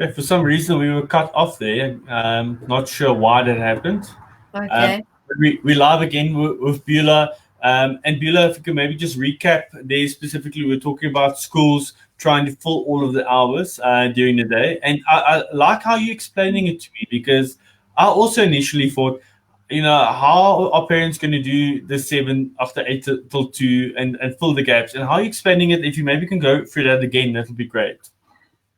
Okay, for some reason we were cut off there. Not sure why that happened. Okay. But we live again with Beulah. And Beulah, if you could maybe just recap there specifically, we're talking about schools trying to fill all of the hours during the day. And I like how you're explaining it to me, because I also initially thought, how are parents going to do the 7 after 8 till 2 and fill the gaps? And how are you explaining it? If you maybe can go through that again, that would be great.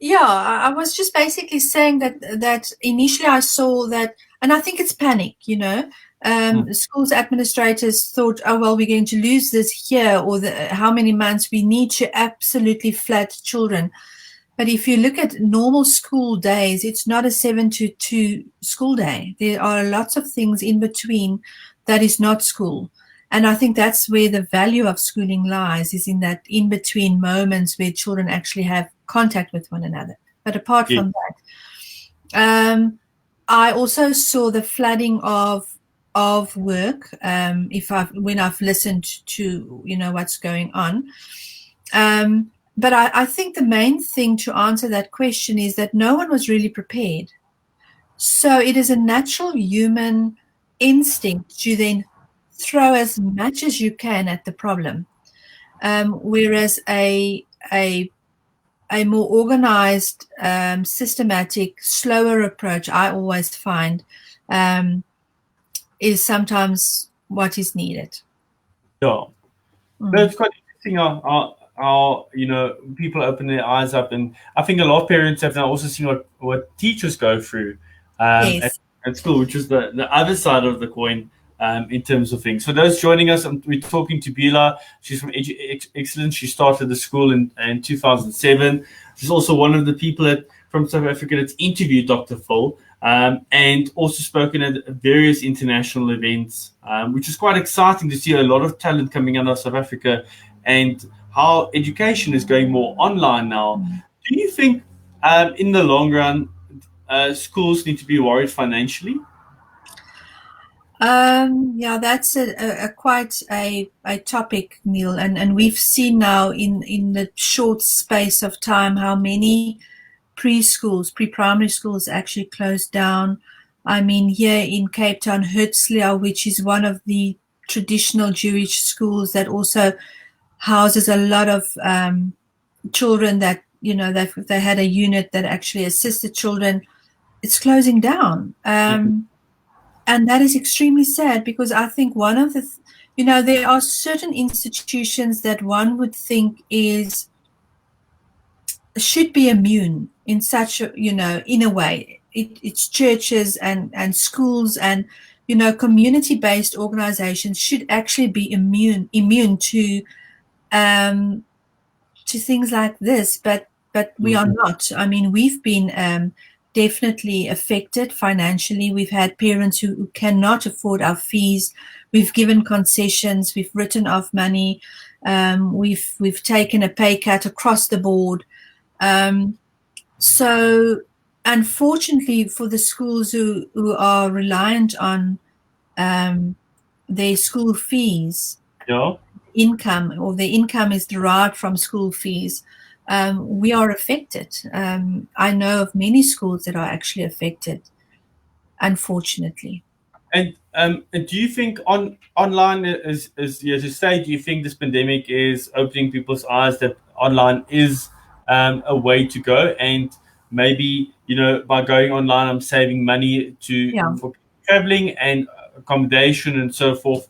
Yeah, I was just basically saying that initially I saw that, and I think it's panic, schools administrators thought, oh, well, we're going to lose this year or how many months we need to absolutely flat children. But if you look at normal school days, it's not a 7 to 2 school day. There are lots of things in between that is not school. And I think that's where the value of schooling lies, is in that in-between moments where children actually have contact with one another. But apart from that, I also saw the flooding of work when I've listened to what's going on. But I think the main thing to answer that question is that no one was really prepared. So it is a natural human instinct to then throw as much as you can at the problem, whereas a more organized, systematic, slower approach, I always find, is sometimes what is needed. Yeah, that's quite interesting. How people open their eyes up, and I think a lot of parents have now also seen what teachers go through Yes. at school, which is the other side of the coin in terms of things. For those joining us, we're talking to Beulah. She's from EduExcellence. She started the school in 2007. She's also one of the people from South Africa that's interviewed Dr. Phil. And also spoken at various international events, which is quite exciting to see a lot of talent coming out of South Africa and how education is going more online now. Do you think in the long run, schools need to be worried financially? Yeah, that's quite a topic, Neil, and we've seen now in the short space of time how many preschools, pre-primary schools actually closed down. I mean, here in Cape Town, Herzliya, which is one of the traditional Jewish schools that also houses a lot of children that, they had a unit that actually assisted children, it's closing down. And that is extremely sad, because I think one of the, there are certain institutions that one would think should be immune in such a, in a way. It's churches and schools and, community-based organizations should actually be immune to things like this, but we are not. I mean, we've been definitely affected financially. We've had parents who cannot afford our fees. We've given concessions. We've written off money. We've taken a pay cut across the board. So unfortunately for the schools who are reliant on their school fees, income, or their income is derived from school fees, we are affected. I know of many schools that are actually affected, unfortunately. And do you think online is as you say? Do you think this pandemic is opening people's eyes that online is a way to go? And maybe by going online, I'm saving money for traveling and accommodation and so forth.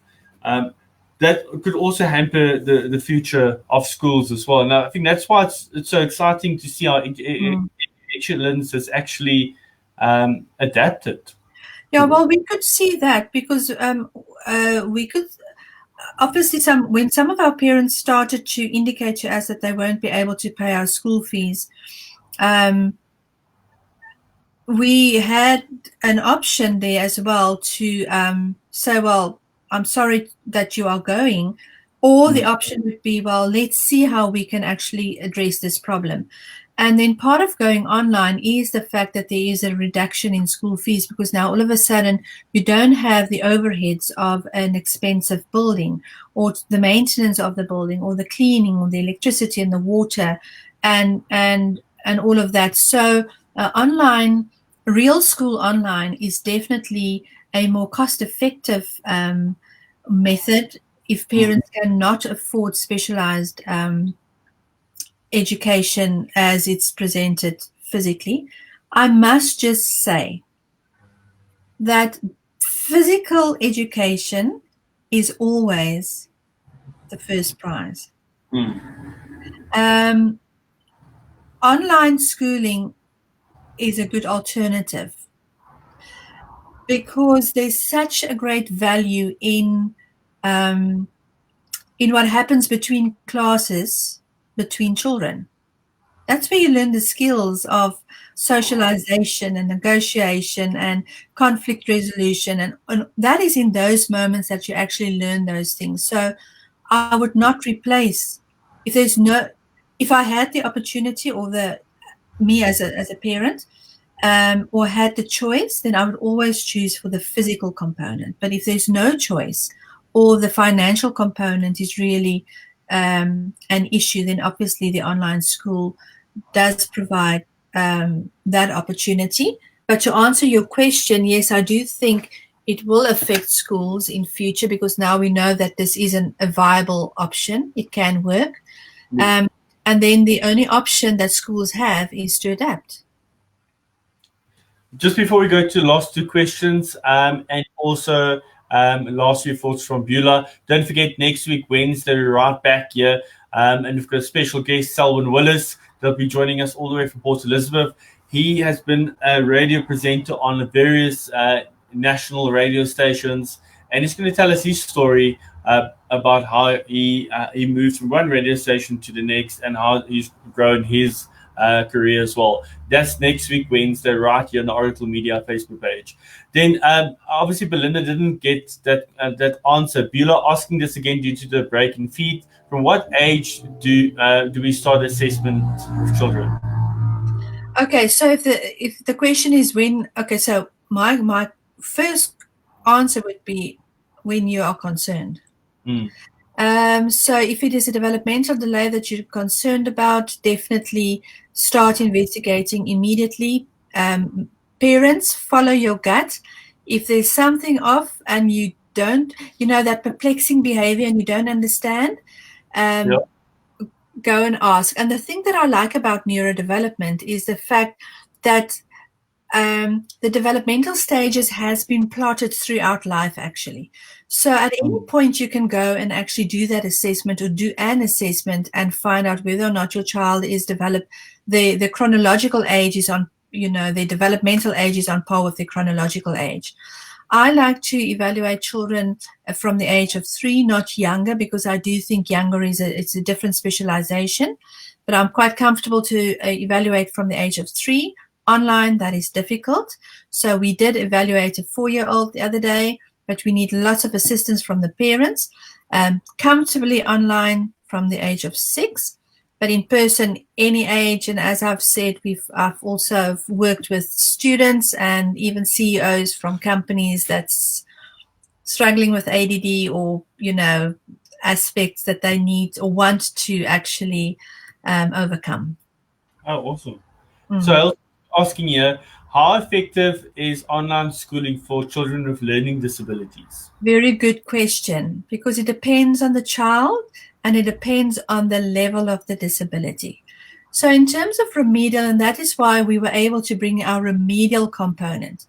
That could also hamper the future of schools as well. And I think that's why it's so exciting to see how EduExcellence has actually adapted. Yeah, well, we could see that because we could obviously when some of our parents started to indicate to us that they won't be able to pay our school fees, we had an option there as well to say, well, I'm sorry that you are going, or the option would be, well, let's see how we can actually address this problem. And then part of going online is the fact that there is a reduction in school fees, because now all of a sudden you don't have the overheads of an expensive building, or the maintenance of the building, or the cleaning, or the electricity and the water, and all of that. So Real school online is definitely a more cost-effective method if parents cannot afford specialized education as it's presented physically. I must just say that physical education is always the first prize. Um, Online schooling is a good alternative because there's such a great value in what happens between classes, between children. That's where you learn the skills of socialization and negotiation and conflict resolution. And that is in those moments that you actually learn those things. So I would not replace, if I had the opportunity or me as a parent, or had the choice, then I would always choose for the physical component. But if there's no choice or the financial component is really an issue, then obviously the online school does provide that opportunity. But to answer your question, yes, I do think it will affect schools in future because now we know that this isn't a viable option. It can work. And then the only option that schools have is to adapt. Just before we go to the last two questions, and also last few thoughts from Beulah, don't forget next week, Wednesday, we're right back here. And we've got a special guest, Selwyn Willis, that'll be joining us all the way from Port Elizabeth. He has been a radio presenter on various national radio stations, and he's going to tell us his story about how he moved from one radio station to the next and how he's grown his career as well. That's next week, Wednesday, right here on the Oracle Media Facebook page. Then, obviously, Belinda didn't get that answer. Beulah asking this again due to the break in feed. From what age do we start assessment of children? Okay, so if the question is when, okay, so my first answer would be when you are concerned. So if it is a developmental delay that you're concerned about, definitely start investigating immediately. Parents, follow your gut. If there's something off and you don't, that perplexing behavior and you don't understand, go and ask. And the thing that I like about neurodevelopment is the fact that the developmental stages has been plotted throughout life, actually. So at any point you can go and actually do that assessment or do an assessment and find out whether or not your child is developed. The chronological age is on, the developmental age is on par with the chronological age. I like to evaluate children from the age of 3, not younger, because I do think younger it's a different specialization. But I'm quite comfortable to evaluate from the age of 3. Online, that is difficult. So we did evaluate a 4-year-old the other day, but we need lots of assistance from the parents. Comfortably online from the age of 6, but in person, any age. And as I've said, I've also worked with students and even CEOs from companies that's struggling with ADD or, aspects that they need or want to actually overcome. Oh, awesome. So I was asking here, how effective is online schooling for children with learning disabilities? Very good question, because it depends on the child and it depends on the level of the disability. So in terms of remedial, and that is why we were able to bring our remedial component.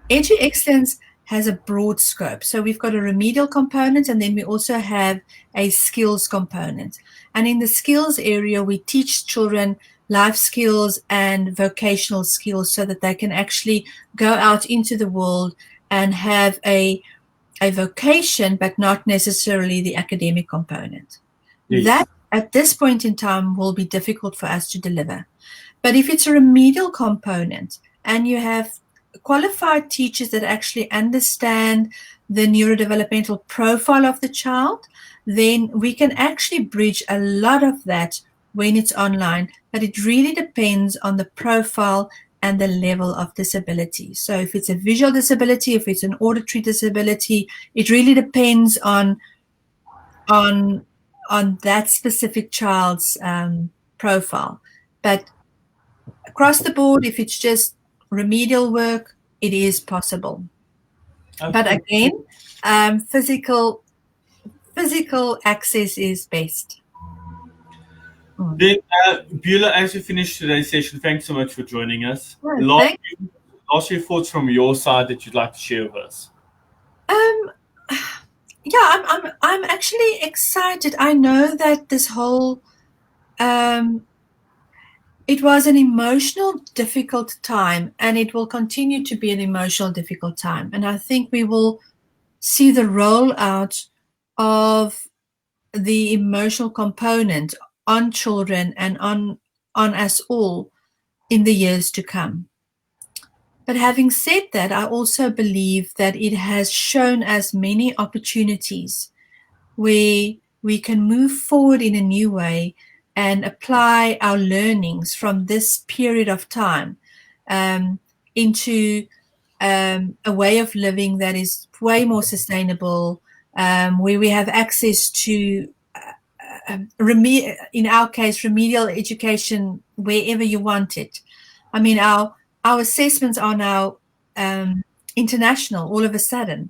EduExcellence has a broad scope. So we've got a remedial component, and then we also have a skills component. And in the skills area, we teach children life skills and vocational skills so that they can actually go out into the world and have a vocation, but not necessarily the academic component. Yes. That at this point in time will be difficult for us to deliver. But if it's a remedial component and you have qualified teachers that actually understand the neurodevelopmental profile of the child, then we can actually bridge a lot of that when it's online. But it really depends on the profile and the level of disability. So if it's a visual disability, if it's an auditory disability, it really depends on that specific child's profile. But across the board, if it's just remedial work, it is possible. Okay. But again, physical access is best. Then, Beulah, as we finish today's session, thanks so much for joining us. Thank you. Last few thoughts from your side that you'd like to share with us. Yeah, I'm actually excited. I know that this whole it was an emotional, difficult time, and it will continue to be an emotional, difficult time. And I think we will see the rollout of the emotional component on children and on us all in the years to come. But having said that, I also believe that it has shown us many opportunities where we can move forward in a new way and apply our learnings from this period of time into a way of living that is way more sustainable, where we have access to, in our case, remedial education wherever you want it. I mean, our assessments are now international all of a sudden.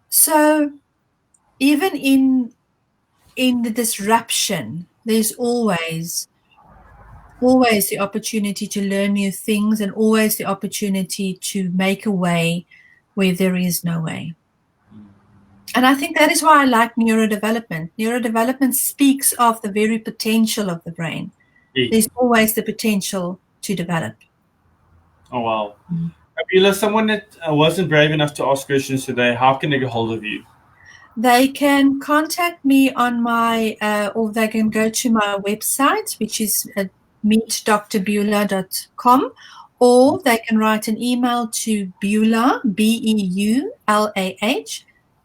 So even in the disruption, there's always the opportunity to learn new things, and always the opportunity to make a way where there is no way. And I think that is why I like neurodevelopment. Neurodevelopment speaks of the very potential of the brain. Yes. There's always the potential to develop. Oh, wow. Beulah, someone that wasn't brave enough to ask questions today, how can they get hold of you? They can contact me on my, or they can go to my website, which is meetdrbeulah.com, or they can write an email to Beulah, BEULAH,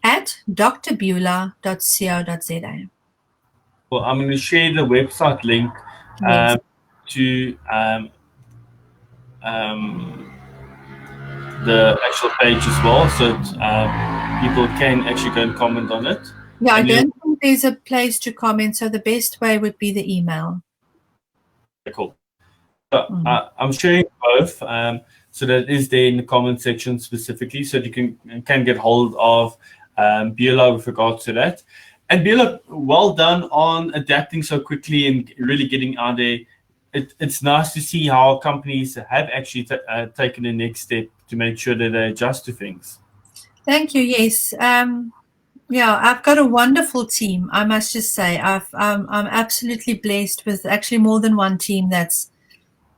at drbeulah.co.za. Well, I'm going to share the website link to the actual page as well, so people can actually go and comment on it. Yeah, I don't think there's a place to comment, so the best way would be the email. Cool. So, I'm sharing both, so that is there in the comment section specifically, so you can get hold of Beulah with regards to that. And Beulah, well done on adapting so quickly and really getting out there. It's nice to see how companies have actually taken the next step to make sure that they adjust to things. Thank you. Yes. Yeah, I've got a wonderful team. I must just say, I'm absolutely blessed with actually more than one team that's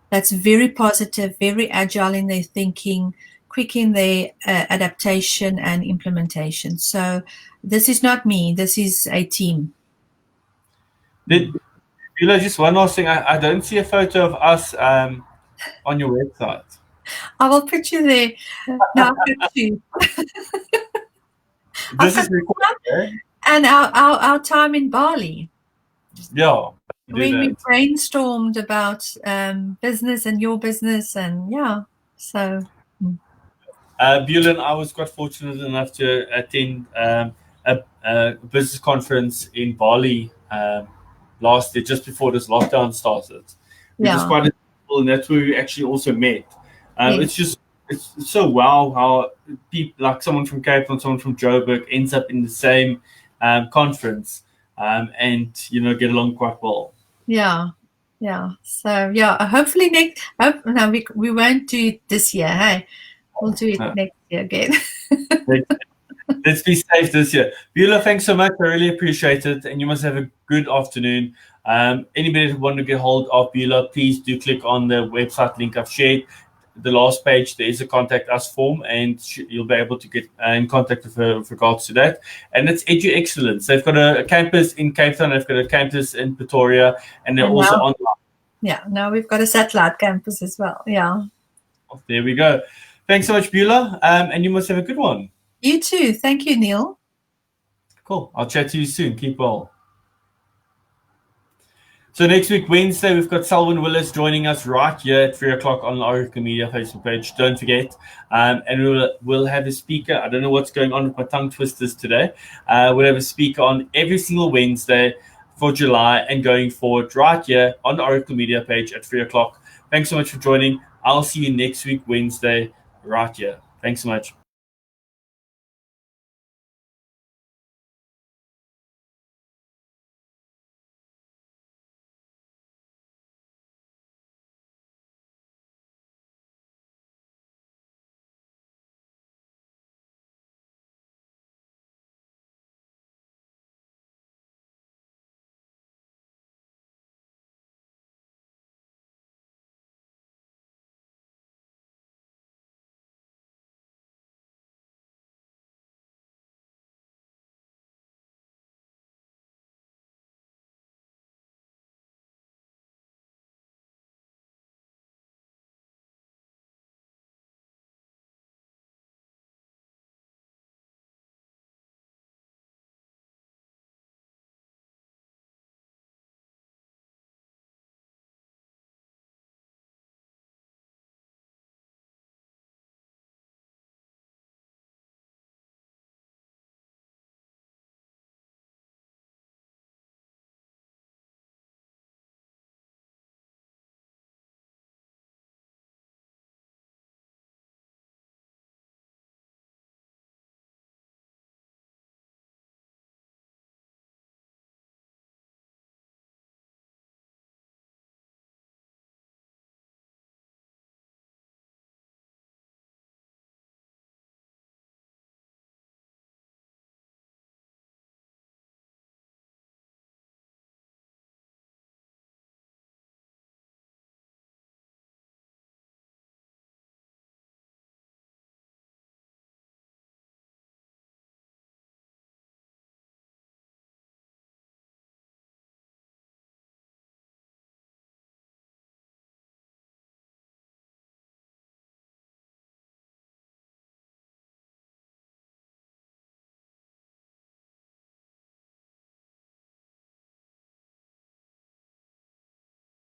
very positive, very agile in their thinking, quick in their adaptation and implementation. So this is not me. This is a team. Beulah, just one last thing. I don't see a photo of us on your website. I will put you there. No, This is recorded, and our time in Bali. Yeah. When we brainstormed about business and your business, and yeah, so. Beulah, I was quite fortunate enough to attend a business conference in Bali last year, just before this lockdown started. Which was quite cool, and that's where we actually also met. It's so wow how people like someone from Cape Town, someone from Joburg ends up in the same conference and get along quite well. Yeah. So yeah, hopefully we won't do it this year. Hey, we'll do it next year again. Let's be safe this year. Beulah, thanks so much. I really appreciate it, and you must have a good afternoon. Anybody who want to get hold of Beulah, please do click on the website link I've shared. The last page, there is a contact us form, and you'll be able to get in contact with her with regards to that. And it's EduExcellence. They've got a campus in Cape Town, they've got a campus in Pretoria, and they're also online. Yeah, now we've got a satellite campus as well. Yeah. There we go. Thanks so much, Beulah, and you must have a good one. You too. Thank you, Neil. Cool. I'll chat to you soon. Keep well. So next week, Wednesday, we've got Selwyn Willis joining us right here at 3 o'clock on the Oracle Media Facebook page. Don't forget. And we'll have a speaker. I don't know what's going on with my tongue twisters today. We'll have a speaker on every single Wednesday for July and going forward right here on the Oracle Media page at 3 o'clock Thanks so much for joining. I'll see you next week, Wednesday, right here. Thanks so much.